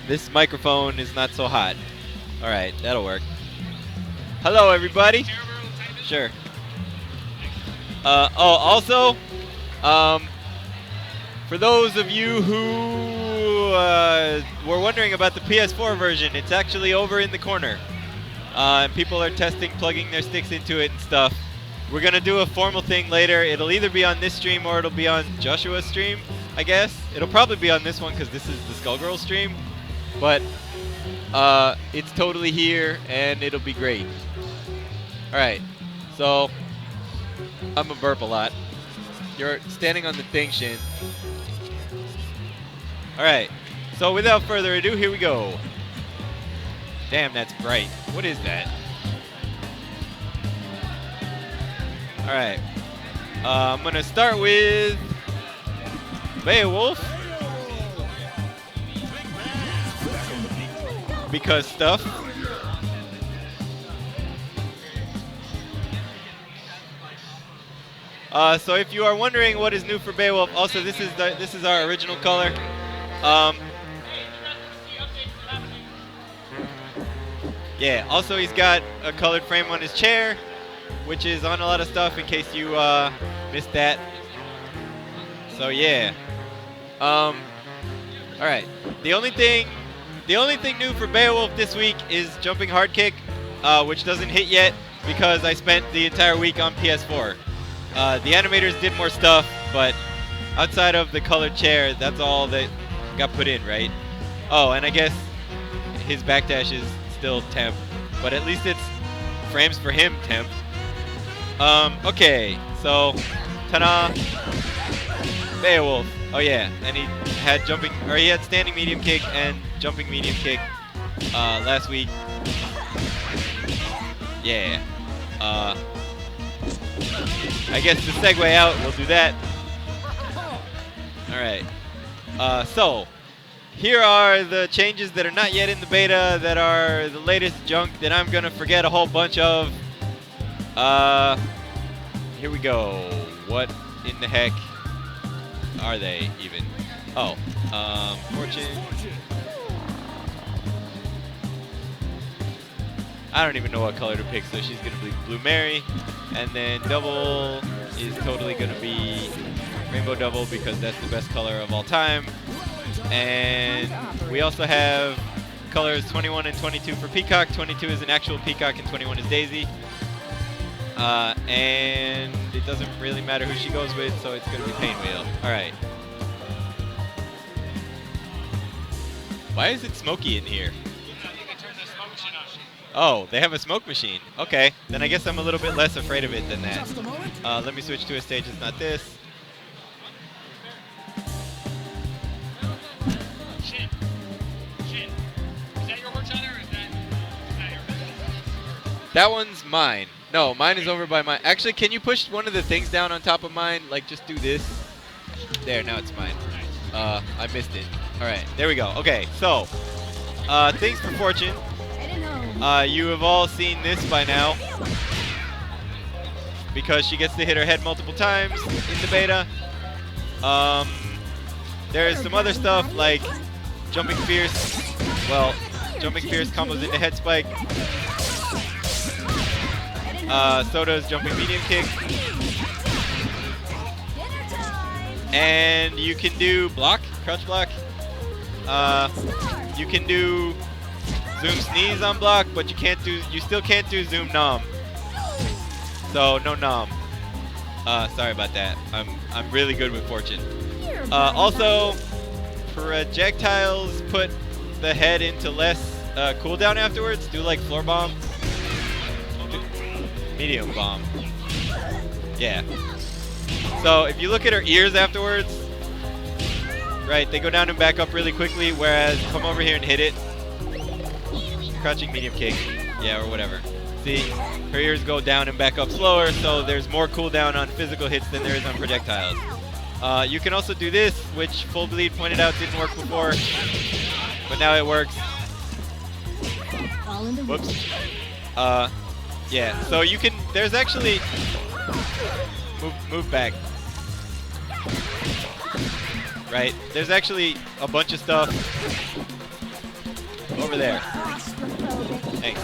This microphone is not so hot. All right, that'll work. Hello, everybody. Sure. Also, um, for those of you who were wondering about the PS4 version, it's actually over in the corner. And people are testing, plugging their sticks into it and stuff. We're going to do a formal thing later. It'll either be on this stream or it'll be on Joshua's stream, I guess. It'll probably be on this one because this is the Skullgirl stream. But it's totally here, and it'll be great. Alright, so I'm going to burp a lot. You're standing on the thing, Shin. Alright, so without further ado, here we go. Damn, that's bright. What is that? Alright. I'm going to start with Beowulf. Because stuff. So if you are wondering what is new for Beowulf, also this is our original color. Yeah, also he's got a colored frame on his chair, which is on a lot of stuff in case you missed that. So yeah. Alright. The only thing new for Beowulf this week is jumping hard kick, which doesn't hit yet because I spent the entire week on PS4. The animators did more stuff, but outside of the colored chair, that's all that got put in, right? Oh, and I guess his backdash is still temp, but at least it's frames for him temp. Okay, so ta-da, Beowulf. Oh yeah, and he had standing medium kick and jumping medium kick last week. Yeah. I guess to segue out, we'll do that. Alright. So, here are the changes that are not yet in the beta, that are the latest junk that I'm going to forget a whole bunch of. Here we go. What in the heck are they even? Oh, Fortune. I don't even know what color to pick, so she's going to be Blue Mary. And then double is totally going to be Rainbow Double because that's the best color of all time. And we also have colors 21 and 22 for Peacock. 22 is an actual Peacock and 21 is Daisy. And it doesn't really matter who she goes with, so it's going to be Painwheel. Alright. Why is it smoky in here? Oh, they have a smoke machine. Okay, then I guess I'm a little bit less afraid of it than that. Let me switch to a stage that's not this. Shit. Is that your horchata or is that your business? That one's mine. No, mine is over by mine. Actually, can you push one of the things down on top of mine? Like, just do this. There, now it's mine. I missed it. Alright, there we go. Okay, so, things for Fortune. You have all seen this by now. Because she gets to hit her head multiple times in the beta. There is some other stuff like Jumping Fierce. Well, Jumping Fierce combos into head spike. So does Jumping Medium Kick. And you can do block, crouch block. You can do Zoom Sneeze on block, but you still can't do Zoom Nom. So no Nom. Sorry about that. I'm really good with Fortune. Also, projectiles put the head into less cooldown afterwards. Do like floor bomb. Medium bomb. Yeah. So if you look at her ears afterwards, right, they go down and back up really quickly, whereas come over here and hit it. Crouching medium kick. Yeah, or whatever. See, her ears go down and back up slower, so there's more cooldown on physical hits than there is on projectiles. You can also do this, which Full Bleed pointed out didn't work before, but now it works. Whoops. Yeah, so you can, there's actually, move back. Right, there's actually a bunch of stuff over there. Thanks.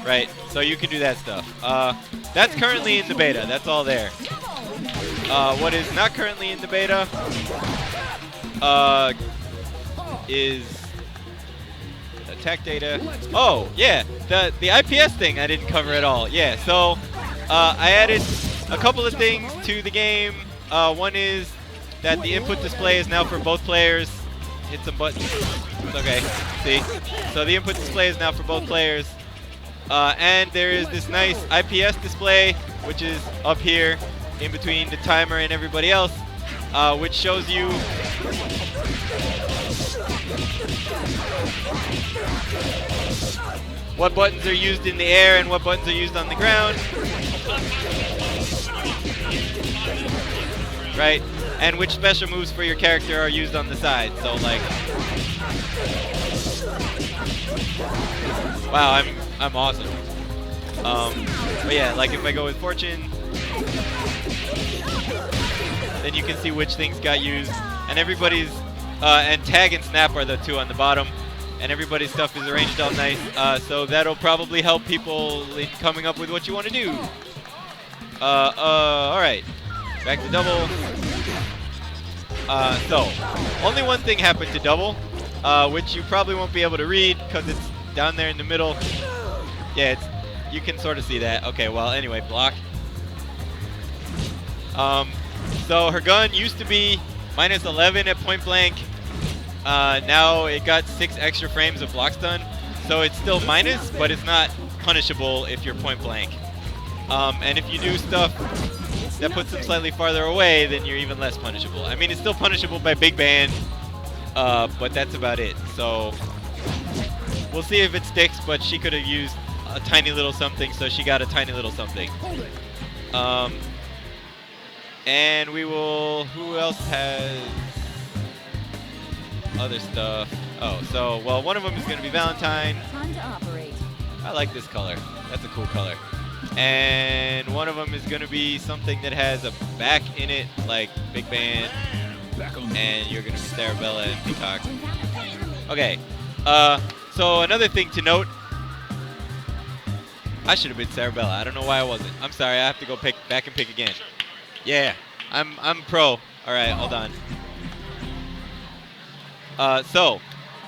Right, so you can do that stuff. That's currently in the beta. That's all there. What is not currently in the beta is attack data. Oh, yeah, the IPS thing I didn't cover at all. Yeah, so I added a couple of things to the game. One is that the input display is now for both players. Hit some buttons. It's okay. See? So the input display is now for both players. And there is this nice IPS display, which is up here in between the timer and everybody else, which shows you what buttons are used in the air and what buttons are used on the ground. Right? And which special moves for your character are used on the side. So like, wow, I'm awesome. But yeah, like if I go with Fortune, then you can see which things got used, and everybody's and Tag and Snap are the two on the bottom, and everybody's stuff is arranged all nice. So that'll probably help people in coming up with what you want to do. All right, back to double. So only one thing happened to double, which you probably won't be able to read because it's down there in the middle. Yeah, you can sort of see that. Okay, well, anyway, block. So her gun used to be minus 11 at point blank. Now it got 6 extra frames of block stun. So it's still minus, but it's not punishable if you're point blank. And if you do stuff that puts them slightly farther away, then you're even less punishable. I mean, it's still punishable by Big Band, but that's about it. So we'll see if it sticks, but she could have used a tiny little something, so she got a tiny little something. And we will, who else has other stuff? Oh, so, well, one of them is going to be Valentine. Time to operate. I like this color. That's a cool color. And one of them is going to be something that has a back in it, like Big Band. And you're going to be Sarabella and Peacock. Okay. So another thing to note. I should have been Sarabella. I don't know why I wasn't. I'm sorry. I have to go back and pick again. Yeah, I'm pro. All right, hold on.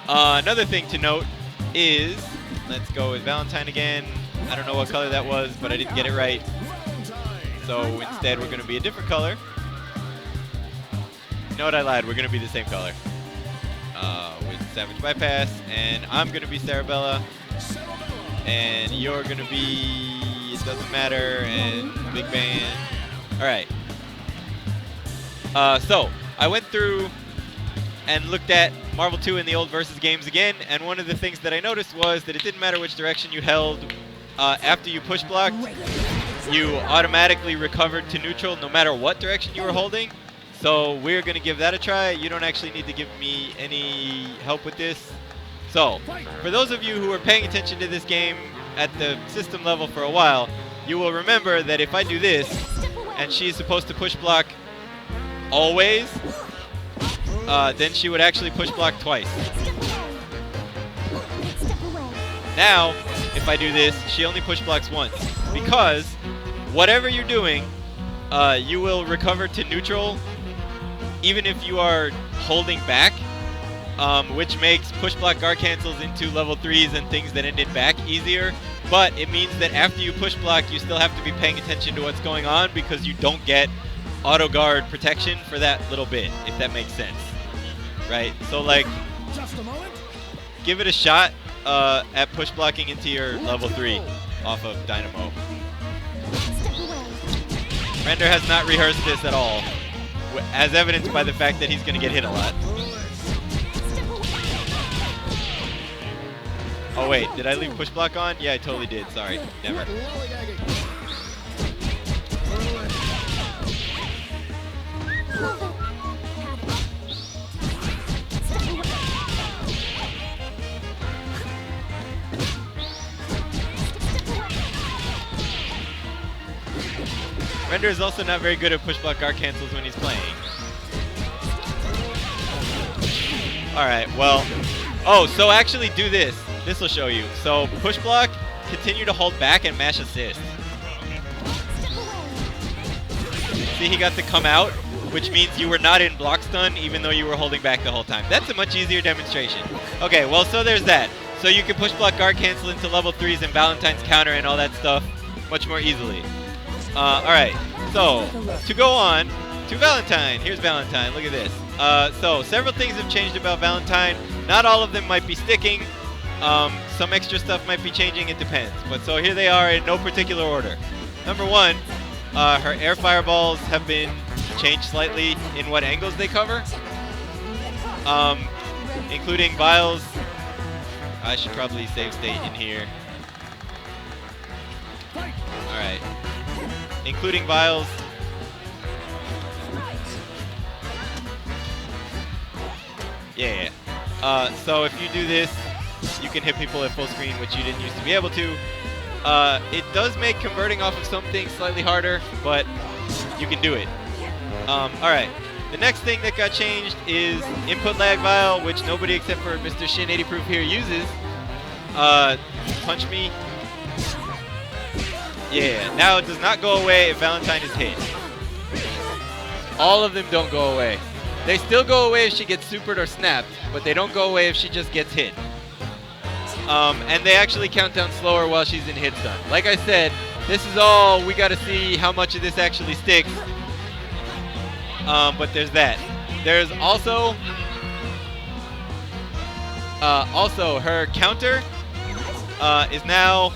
Another thing to note is, let's go with Valentine again. I don't know what color that was, but I didn't get it right. So instead, we're going to be a different color. You know what, I lied. We're going to be the same color. With Savage Bypass, and I'm going to be Sarabella. And you're going to be, it doesn't matter, and Big Band. All right. So I went through and looked at Marvel 2 and the old Versus games again, and one of the things that I noticed was that it didn't matter which direction you held. After you push blocked, you automatically recovered to neutral no matter what direction you were holding. So we're going to give that a try. You don't actually need to give me any help with this. So, for those of you who are paying attention to this game at the system level for a while, you will remember that if I do this, and she's supposed to push block always, then she would actually push block twice. Now, if I do this, she only push blocks once. Because whatever you're doing, you will recover to neutral even if you are holding back. Which makes push block guard cancels into level 3s and things that end in back easier. But it means that after you push block, you still have to be paying attention to what's going on because you don't get auto guard protection for that little bit, if that makes sense. Right? So like, give it a shot at push blocking into your level 3 off of Dynamo. Render has not rehearsed this at all, as evidenced by the fact that he's going to get hit a lot. Oh wait, did I leave push block on? Yeah, I totally did. Sorry, never. Render is also not very good at push block guard cancels when he's playing. Alright, well... Oh, so actually do this. This will show you. So push block, continue to hold back, and mash assist. See, he got to come out, which means you were not in block stun even though you were holding back the whole time. That's a much easier demonstration. Okay, well, so there's that. So you can push block guard cancel into level 3s and Valentine's counter and all that stuff much more easily. Alright, so to go on to Valentine. Here's Valentine. Look at this. So several things have changed about Valentine. Not all of them might be sticking. Some extra stuff might be changing. It depends. But so here they are in no particular order. Number 1, her air fireballs have been changed slightly in what angles they cover, including vials. I should probably save state in here. Alright. Including vials. Yeah. So if you do this, you can hit people at full screen, which you didn't used to be able to. It does make converting off of some things slightly harder, but you can do it. Alright. The next thing that got changed is input lag vial, which nobody except for Mr. Shin 80 Proof here uses. Punch me. Yeah, now it does not go away if Valentine is hit. All of them don't go away. They still go away if she gets supered or snapped, but they don't go away if she just gets hit. And they actually count down slower while she's in hit stun. Like I said, this is all, we gotta see how much of this actually sticks. But there's that. There's also her counter is now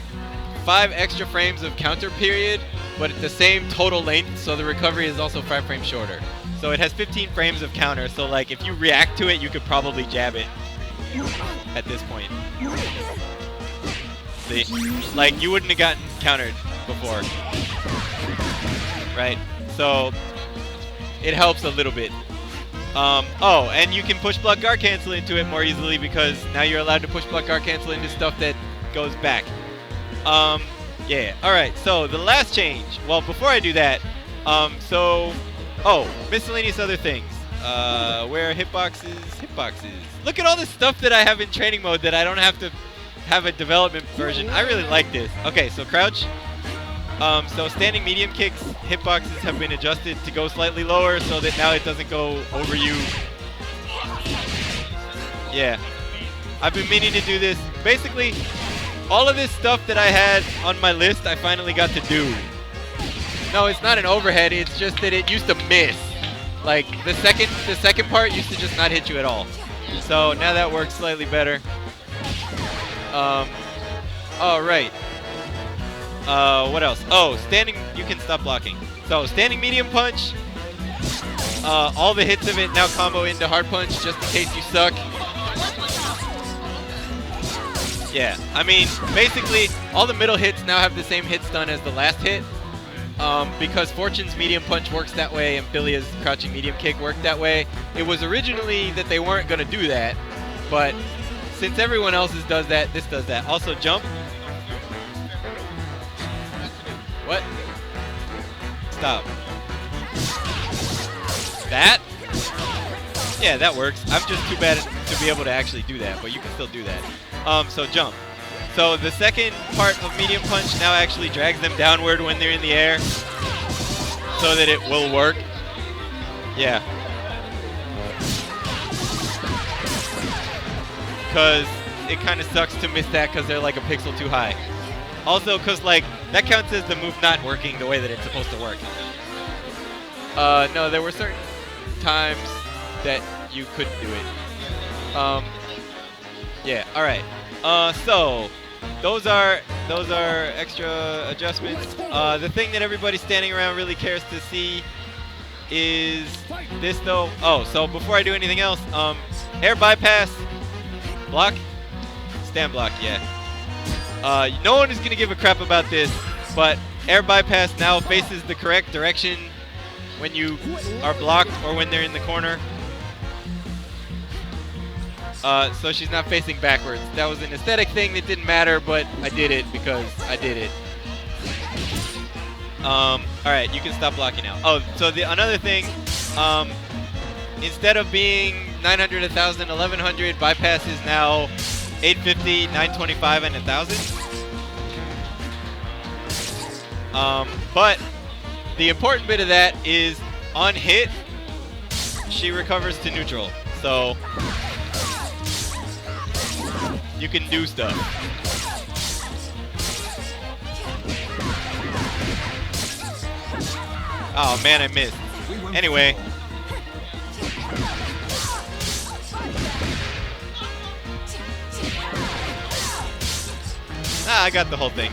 5 extra frames of counter period, but at the same total length, so the recovery is also 5 frames shorter. So it has 15 frames of counter, so like if you react to it, you could probably jab it at this point. See? Like you wouldn't have gotten countered before. Right? So it helps a little bit. Oh, and you can push block guard cancel into it more easily because now you're allowed to push block guard cancel into stuff that goes back. Yeah. Alright, so the last change. Well, before I do that, miscellaneous other things. Where are hitboxes? Hitboxes. Look at all this stuff that I have in training mode that I don't have to have a development version. I really like this. Okay, so crouch. So standing medium kicks, hitboxes have been adjusted to go slightly lower so that now it doesn't go over you. Yeah. I've been meaning to do this. Basically, all of this stuff that I had on my list, I finally got to do. No, it's not an overhead, it's just that it used to miss. Like, the second part used to just not hit you at all. So now that works slightly better. Alright. What else? Oh, standing, you can stop blocking. So, standing medium punch. All the hits of it now combo into hard punch just in case you suck. Yeah, I mean, basically, all the middle hits now have the same hit stun as the last hit. Because Fortune's medium punch works that way and Bilia's crouching medium kick worked that way. It was originally that they weren't going to do that, but since everyone else's does that, this does that. Also, jump. What? Stop. That? Yeah, that works. I'm just too bad to be able to actually do that, but you can still do that. So jump. So the second part of medium punch now actually drags them downward when they're in the air so that it will work. Yeah. Because it kind of sucks to miss that because they're like a pixel too high. Also, because like that counts as the move not working the way that it's supposed to work. No, there were certain times that you couldn't do it. Yeah. All right. So those are extra adjustments. The thing that everybody standing around really cares to see is this though. Oh, so before I do anything else, air bypass, block, stand block. Yeah. No one is gonna give a crap about this, but air bypass now faces the correct direction when you are blocked or when they're in the corner. So she's not facing backwards. That was an aesthetic thing that didn't matter, but I did it because I did it. Alright, you can stop blocking now. Oh, so another thing, instead of being 900, 1,000, 1,100. Bypass is now 850, 925, and 1,000. But the important bit of that is on hit, she recovers to neutral. So you can do stuff. Oh man, I missed. Anyway. I got the whole thing.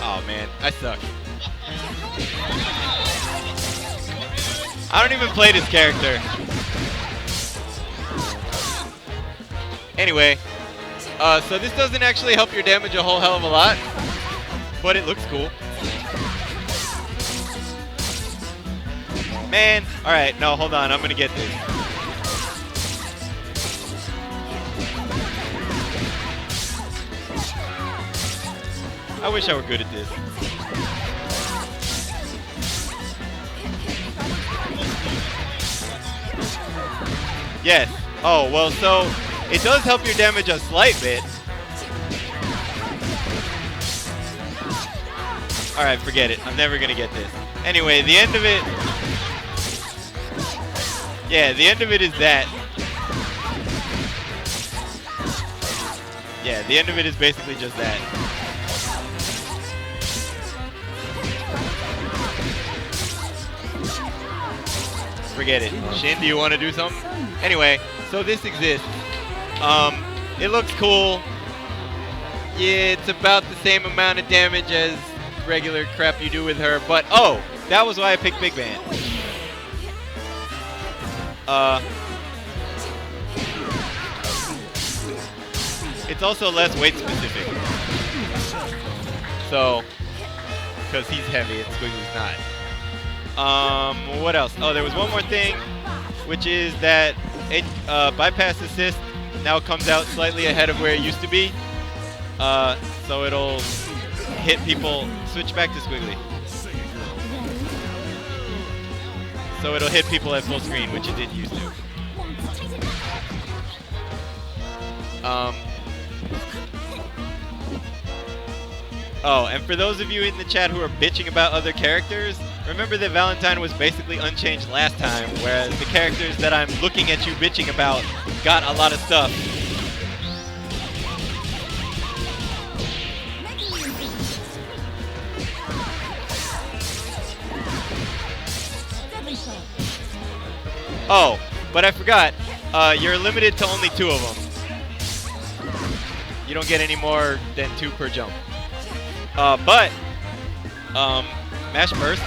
Oh man, I suck. I don't even play this character. Anyway, so this doesn't actually help your damage a whole hell of a lot, but it looks cool. Man, alright, no, hold on, I'm gonna get this. I wish I were good at this. Yes. Oh, well, so it does help your damage a slight bit. Alright, forget it. I'm never gonna get this. Anyway, the end of it... Yeah, the end of it is that. Yeah, the end of it is basically just that. Forget it. Shin, do you want to do something? Anyway, so this exists. It looks cool. Yeah, it's about the same amount of damage as regular crap you do with her, but oh, that was why I picked Big Band. It's also less weight specific. So, because he's heavy and Squiggly's not. What else? Oh, there was one more thing, which is that bypass assist now comes out slightly ahead of where it used to be. So it'll hit people. Switch back to Squiggly. So it'll hit people at full screen, which it didn't used to. Oh, and for those of you in the chat who are bitching about other characters, remember that Valentine was basically unchanged last time, whereas the characters that I'm looking at you bitching about got a lot of stuff. Oh, but I forgot, you're limited to only 2 of them. You don't get any more than 2 per jump. But Mash Burst.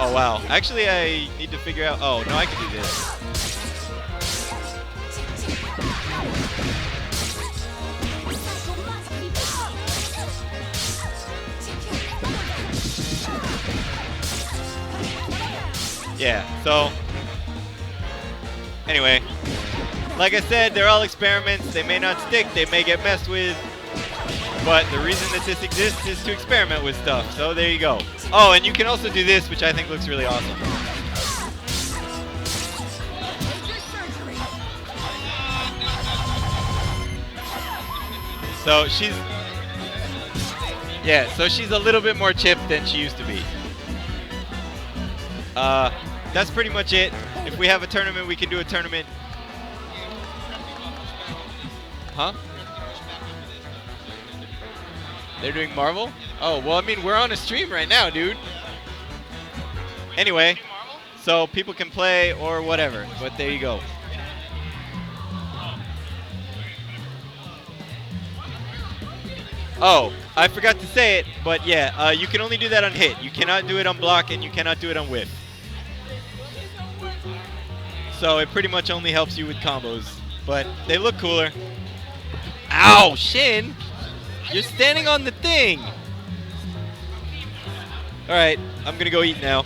Oh wow. Actually, I need to figure out. Oh no, I can do this. Yeah. So anyway. Like I said, they're all experiments. They may not stick. They may get messed with. But the reason that this exists is to experiment with stuff. So there you go. Oh, and you can also do this, which I think looks really awesome. So she's... Yeah, so she's a little bit more chipped than she used to be. That's pretty much it. If we have a tournament, we can do a tournament. Huh? They're doing Marvel? Oh, well, I mean, we're on a stream right now, dude. Anyway, so people can play or whatever, but there you go. Oh, I forgot to say it, but yeah, you can only do that on hit. You cannot do it on block, and you cannot do it on whiff. So it pretty much only helps you with combos, but they look cooler. Ow, Shin! You're standing on the thing! Alright, I'm gonna go eat now.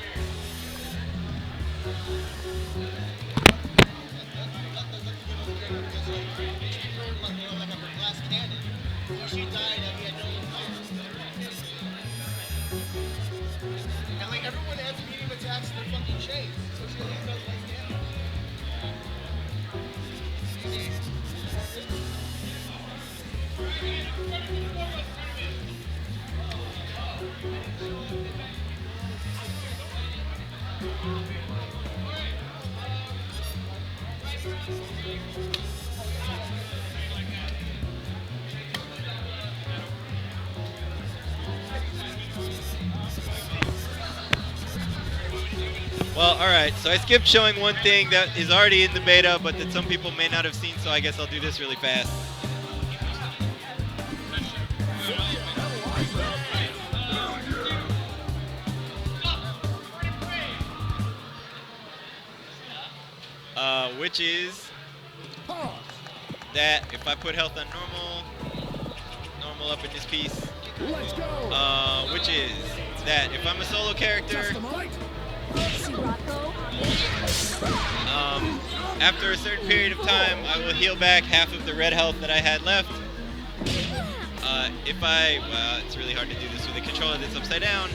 Well, alright, so I skipped showing one thing that is already in the beta, but that some people may not have seen, so I guess I'll do this really fast. Which is that if I put health on normal up in this piece, which is that if I'm a solo character, after a certain period of time, I will heal back half of the red health that I had left. Well, it's really hard to do this with a controller that's upside down.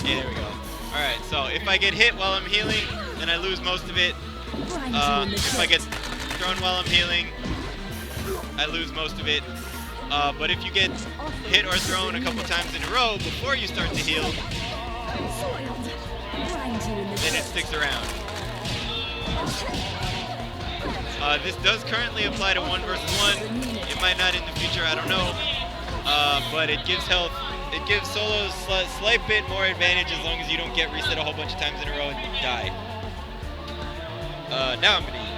Yeah, there we go. Alright, so if I get hit while I'm healing, then I lose most of it. If I get thrown while I'm healing, I lose most of it. But if you get hit or thrown a couple times in a row before you start to heal, then it sticks around. This does currently apply to 1 versus 1. It might not in the future, I don't know. But it gives health. It gives solos a slight bit more advantage as long as you don't get reset a whole bunch of times in a row and die. Now I'm gonna